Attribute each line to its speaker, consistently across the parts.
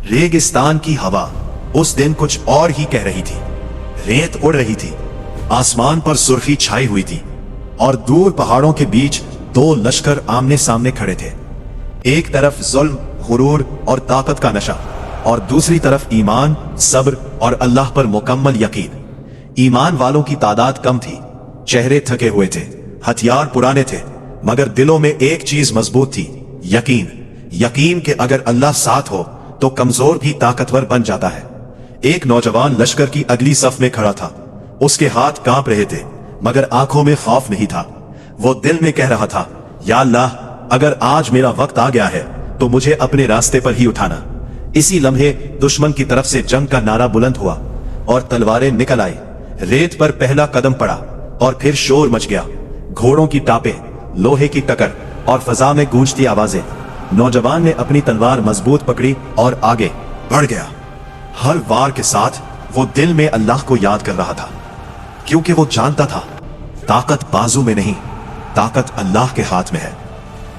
Speaker 1: रेगिस्तान की हवा उस दिन कुछ और ही कह रही थी। रेत उड़ रही थी, आसमान पर सुर्खी छाई हुई थी और दूर पहाड़ों के बीच दो लश्कर आमने सामने खड़े थे। एक तरफ जुल्म, गुरूर और ताकत का नशा और दूसरी तरफ ईमान, सब्र और अल्लाह पर मुकम्मल यकीन। ईमान वालों की तादाद कम थी, चेहरे थके हुए थे, हथियार पुराने थे, मगर दिलों में एक चीज मजबूत थी, यकीन। यकीन कि अगर अल्लाह साथ हो तो कमजोर भी ताकतवर बन जाता है। एक नौजवान लश्कर की अगली सफ में खड़ा था। उसके हाथ कांप रहे थे, मगर आंखों में खौफ नहीं था। वो दिल में कह रहा था, या अल्लाह, अगर आज मेरा वक्त आ गया है तो मुझे अपने रास्ते पर ही उठाना। इसी लम्हे दुश्मन की तरफ से जंग का नारा बुलंद हुआ और तलवारें निकल आई। रेत पर पहला कदम पड़ा और फिर शोर मच गया। घोड़ों की टापें, लोहे की टक्कर और फजा में गूंजती आवाजें। नौजवान ने अपनी तलवार मजबूत पकड़ी और आगे बढ़ गया। हर वार के साथ वो दिल में अल्लाह को याद कर रहा था, क्योंकि वो जानता था ताकत बाजू में नहीं, ताकत अल्लाह के हाथ में है।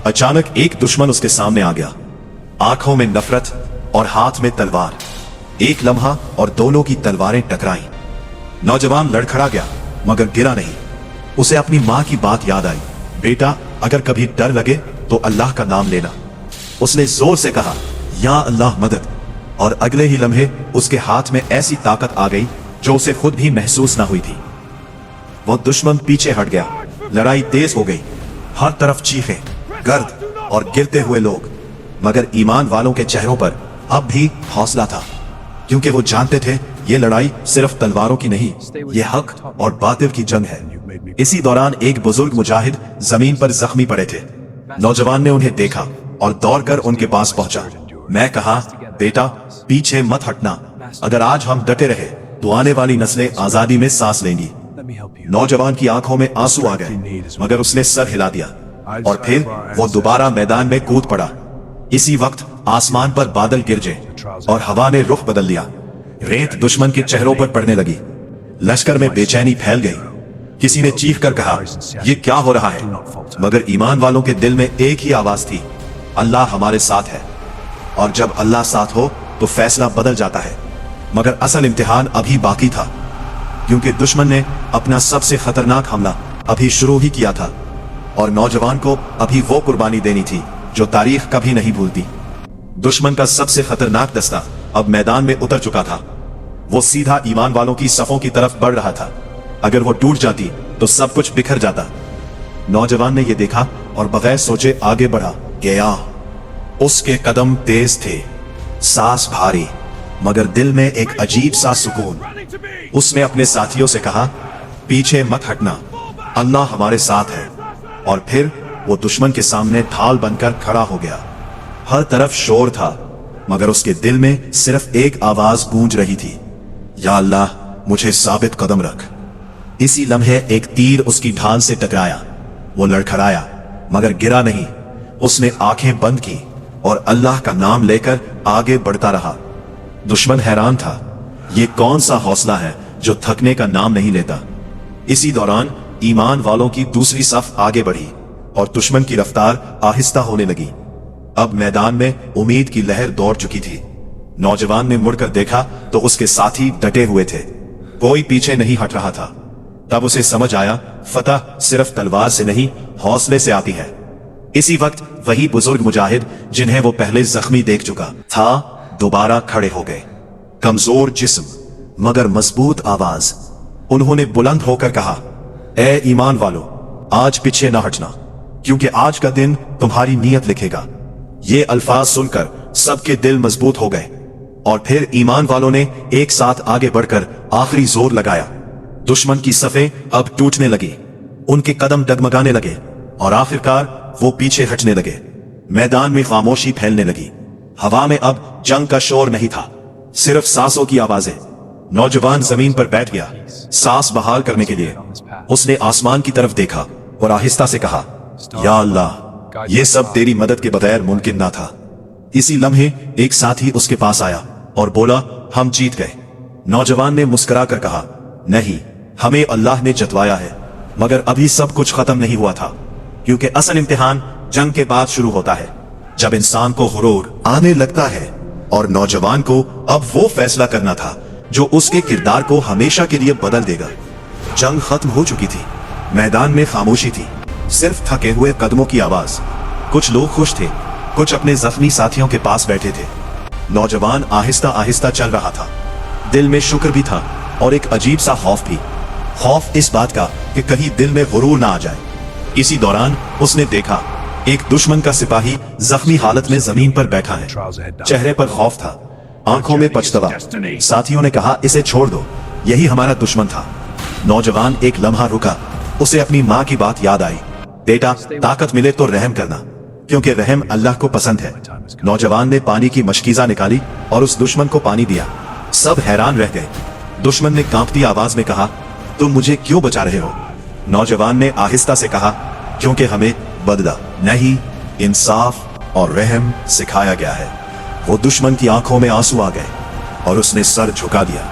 Speaker 1: अचानक एक दुश्मन उसके सामने आ गया, आंखों में नफरत और हाथ में तलवार। एक लम्हा और दोनों की तलवारें टकराईं। नौजवान लड़खड़ा गया, मगर गिरा नहीं। उसे अपनी मां की बात याद आई, बेटा, अगर कभी डर लगे तो अल्लाह का नाम लेना। उसने जोर से कहा, या अल्लाह मदद, और अगले ही लम्हे उसके हाथ में ऐसी ताकत आ गई जो उसे खुद भी महसूस ना हुई थी। वो दुश्मन पीछे हट गया। लड़ाई तेज हो गई, हर तरफ चीखें, गर्द और गिरते हुए लोग, मगर ईमान वालों के चेहरों पर अब भी हौसला था, क्योंकि वो जानते थे ये लड़ाई सिर्फ तलवारों की नहीं, ये हक और बातिल की जंग है। इसी दौरान एक बुजुर्ग मुजाहिद जमीन पर जख्मी पड़े थे। नौजवान ने उन्हें देखा और दौड़कर उनके पास पहुंचा। मैं कहा, बेटा, पीछे मत हटना। अगर आज हम डटे रहे तो आने वाली नस्लें आजादी में सांस लेंगी। नौजवान की आंखों में आंसू आ गए, मगर उसने सर हिला दिया और फिर वो दोबारा मैदान में कूद पड़ा। इसी वक्त आसमान पर बादल गिरजे और हवा ने रुख बदल लिया। रेत दुश्मन के चेहरों पर पड़ने लगी। लश्कर में बेचैनी फैल गई। किसी ने चीख कर कहा, ये क्या हो रहा है? मगर ईमान वालों के दिल में एक ही आवाज थी, अल्लाह हमारे साथ है। और जब अल्लाह साथ हो तो फैसला बदल जाता है। मगर असल इम्तिहान अभी बाकी था, क्योंकि दुश्मन ने अपना सबसे खतरनाक हमला अभी शुरू ही किया था और नौजवान को अभी वो कुर्बानी देनी थी जो तारीख कभी नहीं भूलती। दुश्मन का सबसे खतरनाक दस्ता अब मैदान में उतर चुका था। वो सीधा ईमान वालों की सफों की तरफ बढ़ रहा था। अगर वो टूट जाती तो सब कुछ बिखर जाता। नौजवान ने यह देखा और बगैर सोचे आगे बढ़ा गया। उसके कदम तेज थे, सांस भारी, मगर दिल में एक अजीब सा सुकून। उसने अपने साथियों से कहा, पीछे मत हटना, अल्लाह हमारे साथ है। और फिर वो दुश्मन के सामने ढाल बनकर खड़ा हो गया। हर तरफ शोर था, मगर उसके दिल में सिर्फ एक आवाज गूंज रही थी, या अल्लाह, मुझे साबित कदम रख। इसी लम्हे एक तीर उसकी ढाल से टकराया। वो लड़खड़ाया, मगर गिरा नहीं। उसने आंखें बंद की और अल्लाह का नाम लेकर आगे बढ़ता रहा। दुश्मन हैरान था, ये कौन सा हौसला है जो थकने का नाम नहीं लेता। इसी दौरान ईमान वालों की दूसरी सफ आगे बढ़ी और दुश्मन की रफ्तार आहिस्ता होने लगी। अब मैदान में उम्मीद की लहर दौड़ चुकी थी। नौजवान ने मुड़कर देखा तो उसके साथी डटे हुए थे, कोई पीछे नहीं हट रहा था। तब उसे समझ आया, फतह सिर्फ तलवार से नहीं, हौसले से आती है। इसी वक्त वही बुजुर्ग मुजाहिद जिन्हें वो पहले जख्मी देख चुका था, दोबारा खड़े हो गए। कमजोर जिस्म, मगर मजबूत आवाज। उन्होंने बुलंद होकर कहा, ए ईमान वालों, आज पीछे न हटना, क्योंकि आज का दिन तुम्हारी नीयत लिखेगा। ये अल्फाज सुनकर सबके दिल मजबूत हो गए और फिर ईमान वालों ने एक साथ आगे बढ़कर आखिरी जोर लगाया। दुश्मन की सफें अब टूटने लगी, उनके कदम डगमगाने लगे और आखिरकार वो पीछे हटने लगे। मैदान में खामोशी फैलने लगी। हवा में अब जंग का शोर नहीं था, सिर्फ सांसों की आवाजें। नौजवान जमीन पर बैठ गया, सांस बहाल करने के लिए। उसने आसमान की तरफ देखा और आहिस्ता से कहा, या अल्लाह, ये सब तेरी मदद के बगैर मुमकिन ना था। इसी लम्हे एक साथी उसके पास आया और बोला, हम जीत गए। नौजवान ने मुस्कुरा कर कहा, नहीं, हमें अल्लाह ने जतवाया है, मगर अभी सब कुछ खत्म नहीं हुआ था, क्योंकि असल इम्तिहान जंग के बाद शुरू होता है, जब इंसान को गुरूर आने लगता है। और नौजवान को अब वो फैसला करना था जो उसके किरदार को हमेशा के लिए बदल देगा। जंग खत्म हो चुकी थी। मैदान में खामोशी थी, सिर्फ थके हुए कदमों की आवाज। कुछ लोग खुश थे, कुछ अपने जख्मी साथियों के पास बैठे थे। नौजवान आहिस्ता आहिस्ता चल रहा था। दिल में शुक्र भी था और एक अजीब सा खौफ भी। खौफ इस बात का कि कहीं दिल में गुरूर ना आ जाए। इसी दौरान उसने देखा एक दुश्मन का सिपाही जख्मी हालत में जमीन पर बैठा है। चेहरे पर खौफ था, आंखों में पछतावा। साथियों ने कहा, इसे छोड़ दो, यही हमारा दुश्मन था। नौजवान एक लम्हा रुका। उसे अपनी माँ की बात याद आई, बेटा ताकत मिले तो रहम करना, क्योंकि रहम अल्लाह को पसंद है। नौजवान ने पानी की मशकीजा निकाली और उस दुश्मन को पानी दिया। सब हैरान रह गए। दुश्मन ने कांपती आवाज में कहा, तुम मुझे क्यों बचा रहे हो? नौजवान ने आहिस्ता से कहा, क्योंकि हमें बदला नहीं, इंसाफ और रहम सिखाया गया है। वो दुश्मन की आंखों में आंसू आ गए और उसने सर झुका दिया।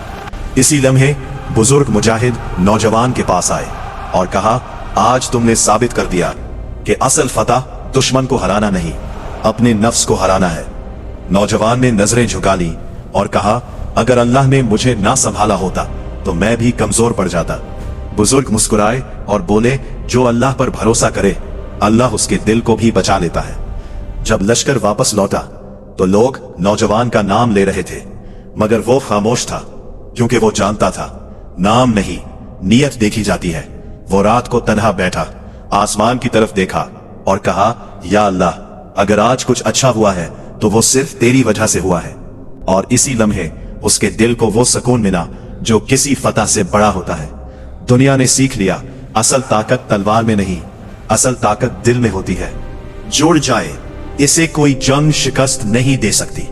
Speaker 1: इसी लम्हे बुजुर्ग मुजाहिद नौजवान के पास आए और कहा, आज तुमने साबित कर दिया कि असल फतह दुश्मन को हराना नहीं, अपने नफ्स को हराना है। नौजवान ने नजरें झुका ली और कहा, अगर अल्लाह ने मुझे ना संभाला होता तो मैं भी कमजोर पड़ जाता। बुजुर्ग मुस्कुराए और बोले, जो अल्लाह पर भरोसा करे अल्लाह उसके दिल को भी बचा लेता है। जब लश्कर वापस लौटा तो लोग नौजवान का नाम ले रहे थे, मगर वो खामोश था, क्योंकि वो जानता था नाम नहीं नीयत देखी जाती है। वो रात को तन्हा बैठा, आसमान की तरफ देखा और कहा, या अल्लाह, अगर आज कुछ अच्छा हुआ है तो वो सिर्फ तेरी वजह से हुआ है। और इसी लम्हे उसके दिल को वो सुकून मिला जो किसी फतह से बड़ा होता है। दुनिया ने सीख लिया, असल ताकत तलवार में नहीं, असल ताकत दिल में होती है। जुड़ जाए, इसे कोई जंग शिकस्त नहीं दे सकती।